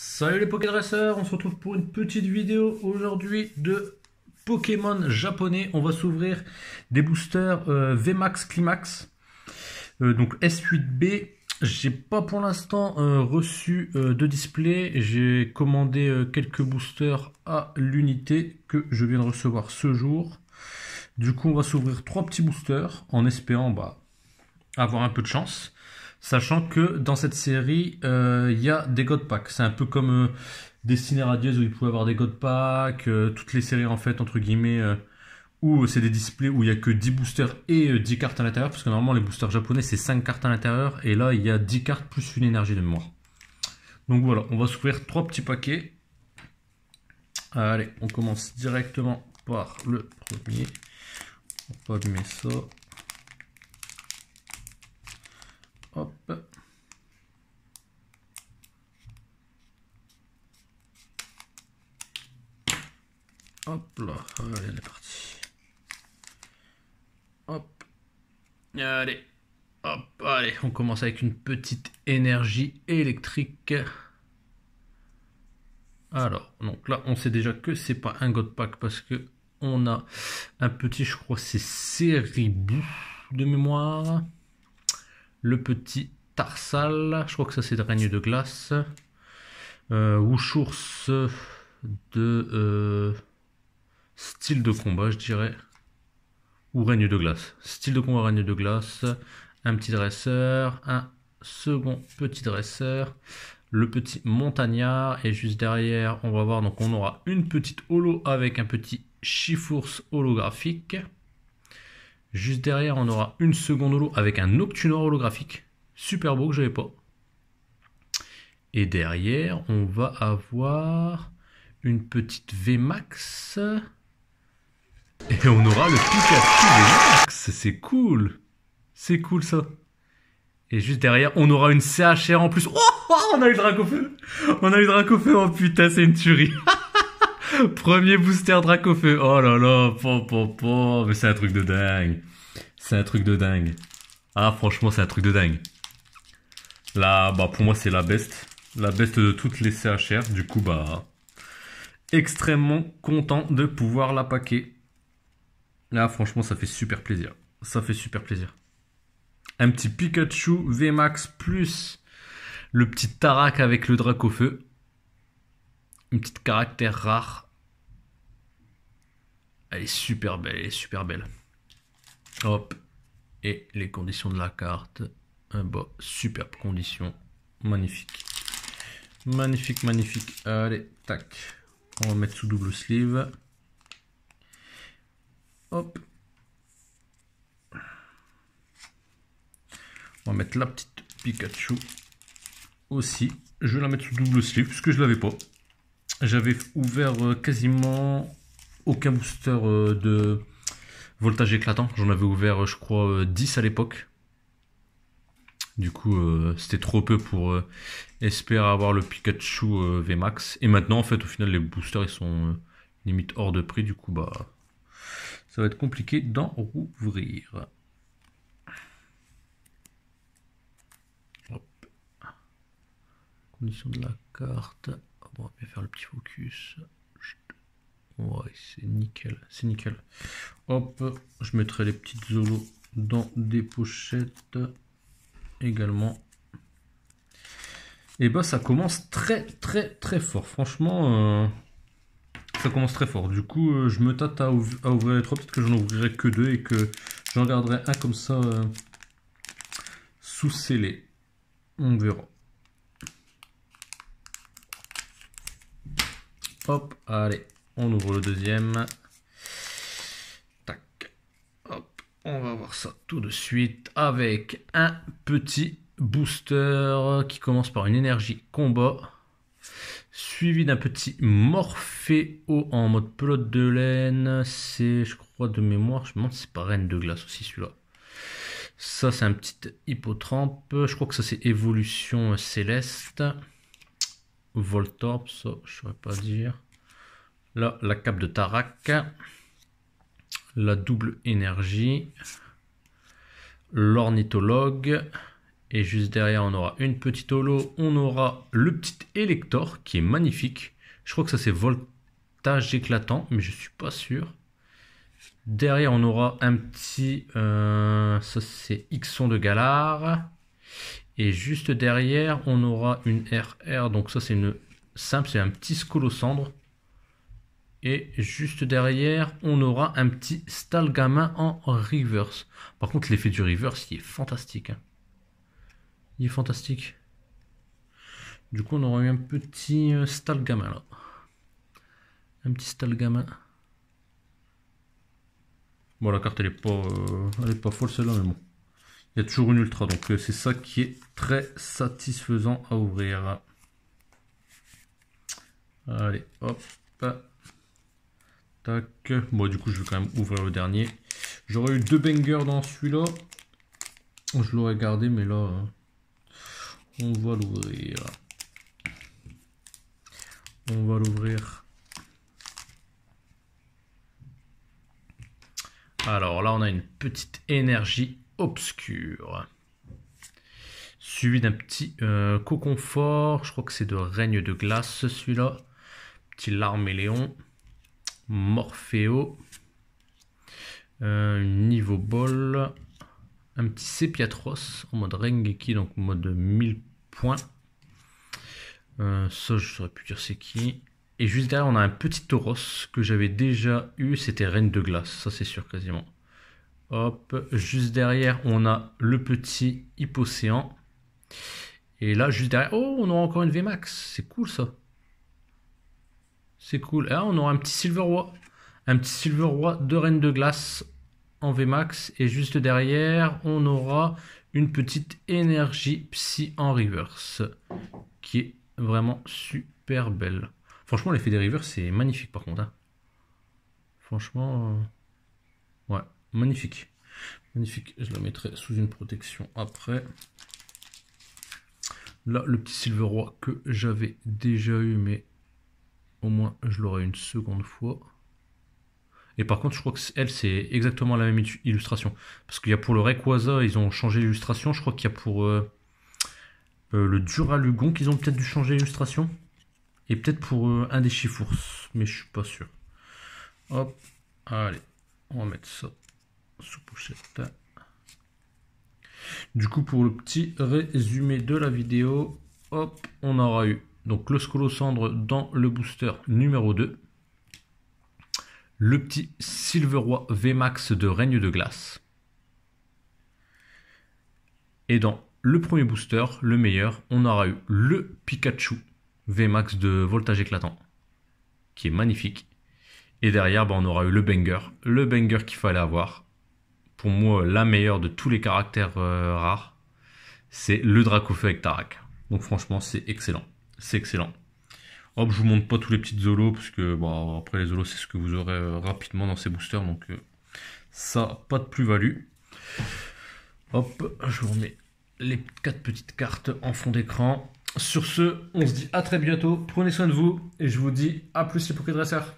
Salut les Pokédresseurs, on se retrouve pour une petite vidéo aujourd'hui de Pokémon japonais. On va s'ouvrir des boosters VMAX Climax, donc S8B. J'ai pas pour l'instant reçu de display. J'ai commandé quelques boosters à l'unité que je viens de recevoir ce jour. Du coup, on va s'ouvrir 3 petits boosters en espérant avoir un peu de chance. Sachant que dans cette série, il y a des God Packs. C'est un peu comme Destiny Radius où il pouvait avoir des God Packs. Toutes les séries en fait, entre guillemets, où c'est des displays où il n'y a que 10 boosters et 10 cartes à l'intérieur. Parce que normalement les boosters japonais c'est 5 cartes à l'intérieur. Et là il y a 10 cartes plus une énergie de mémoire. Donc voilà, on va s'ouvrir 3 petits paquets. Allez, on commence directement par le premier. On va allumer ça. Hop. Hop là, allez, on est parti. Hop. Allez. Hop, allez, on commence avec une petite énergie électrique. Alors, donc là, on sait déjà que c'est pas un God Pack parce que on a un petit, je crois, c'est Seribou de mémoire. Le petit Tarsal, je crois que ça c'est de règne de glace. Wushours de style de combat, je dirais. Ou règne de glace. Style de combat, règne de glace. Un petit dresseur. Un second petit dresseur. Le petit montagnard. Et juste derrière, on va voir, donc on aura une petite holo avec un petit Chifours holographique. Juste derrière, on aura une seconde holo avec un Noctunor holographique. Super beau que j'avais pas. Et derrière, on va avoir une petite VMAX. Et on aura le Pikachu VMAX. C'est cool. C'est cool ça. Et juste derrière, on aura une CHR en plus. Oh, on a eu le Dracofeu. On a eu le Dracofeu. Oh putain, c'est une tuerie. Premier booster Dracofeu. Oh là là. Mais c'est un truc de dingue. C'est un truc de dingue. Ah, franchement, c'est un truc de dingue. Là, pour moi, c'est la best. La best de toutes les CHR. Du coup, extrêmement content de pouvoir la packer. Là, franchement, ça fait super plaisir. Ça fait super plaisir. Un petit Pikachu VMAX plus le petit Tarak avec le Dracofeu. Une petite caractère rare. Elle est super belle, elle est super belle. Hop. Et les conditions de la carte. Superbe condition. Magnifique. Magnifique, magnifique. Allez, tac. On va mettre sous double sleeve. Hop. On va mettre la petite Pikachu aussi. Je vais la mettre sous double sleeve puisque je ne l'avais pas. J'avais ouvert quasiment aucun booster de voltage éclatant. J'en avais ouvert, je crois, 10 à l'époque. Du coup, c'était trop peu pour espérer avoir le Pikachu VMAX. Et maintenant, en fait, au final, les boosters, ils sont limite hors de prix. Du coup, ça va être compliqué d'en rouvrir. Hop. Condition de la carte. On va bien faire le petit focus. Ouais, c'est nickel. C'est nickel. Hop, je mettrai les petites zolos dans des pochettes également. Et ça commence très fort. Franchement, ça commence très fort. Du coup, je me tâte à ouvrir les 3. Peut-être que j'en ouvrirai que 2 et que j'en garderai un comme ça sous scellé. On verra. Hop, allez, on ouvre le deuxième. Tac. Hop, on va voir ça tout de suite avec un petit booster qui commence par une énergie combat. Suivi d'un petit Morphéo en mode pelote de laine. C'est, je crois, de mémoire. Je me demande si c'est pas reine de glace aussi celui-là. Ça, c'est un petit Hippotrampe. Je crois que ça, c'est évolution céleste. Voltorb, ça, je saurais pas dire. Là, la cape de Tarak. La double énergie. L'ornithologue. Et juste derrière, on aura une petite holo. On aura le petit Elector qui est magnifique. Je crois que ça c'est voltage éclatant, mais je suis pas sûr. Derrière, on aura un petit... ça c'est Xon de Galar. Et juste derrière, on aura une RR. Donc ça c'est une simple, c'est un petit Scolosandre. Et juste derrière, on aura un petit Stalgamin en reverse. Par contre, l'effet du reverse, il est fantastique. Hein. Il est fantastique. Du coup, on aura eu un petit Stalgamin là. Un petit Stalgamin. Bon, la carte, elle est pas folle celle-là, mais bon. Il y a toujours une ultra, donc c'est ça qui est très satisfaisant à ouvrir. Allez, hop. Tac. Bon, du coup, je vais quand même ouvrir le dernier. J'aurais eu 2 bangers dans celui-là. Je l'aurais gardé, mais là, on va l'ouvrir. On va l'ouvrir. Alors là, on a une petite énergie obscure. Suivi d'un petit cocon fort. Je crois que c'est de règne de glace, celui-là. Petit Larméléon. Morpheo. Niveau ball. Un petit Sepiatros en mode Rengeki, donc mode 1000 points. Ça, je saurais plus dire c'est qui. Et juste derrière, on a un petit Tauros que j'avais déjà eu. C'était Reine de Glace, ça c'est sûr quasiment. Hop, juste derrière, on a le petit Hippocéan. Et là, juste derrière, oh, on aura encore une VMAX. C'est cool ça. C'est cool. Ah, on aura un petit Silver Roi. Un petit Silver Roi de Reine de Glace en VMAX. Et juste derrière, on aura une petite énergie Psy en reverse. Qui est vraiment super belle. Franchement, l'effet des reverse, c'est magnifique par contre. Hein. Franchement, ouais, magnifique. Magnifique. Je la mettrai sous une protection après. Là, le petit Silver Roi que j'avais déjà eu, mais au moins je l'aurai une seconde fois. Et par contre, je crois que elle, c'est exactement la même illustration. Parce qu'il y a pour le Rayquaza, ils ont changé l'illustration. Je crois qu'il y a pour le Duralugon qu'ils ont peut-être dû changer l'illustration. Et peut-être pour un des Chifours. Mais je suis pas sûr. Hop. Allez. On va mettre ça sous pochette. Du coup, pour le petit résumé de la vidéo, hop, on aura eu donc le Scolosandre dans le booster numéro 2. Le petit Silver Roi VMAX de Règne de Glace. Et dans le premier booster, le meilleur, on aura eu le Pikachu VMAX de Voltage Éclatant, qui est magnifique. Et derrière, on aura eu le banger qu'il fallait avoir. Pour moi, la meilleure de tous les caractères rares, c'est le Dracofeu avec Tarak. Donc franchement, c'est excellent. C'est excellent. Hop, je vous montre pas tous les petites zolos, parce que bon, après les zolos, c'est ce que vous aurez rapidement dans ces boosters. Donc ça, pas de plus-value. Hop, je vous remets les 4 petites cartes en fond d'écran. Sur ce, on se dit à très bientôt. Prenez soin de vous et je vous dis à plus les Pokédresseurs.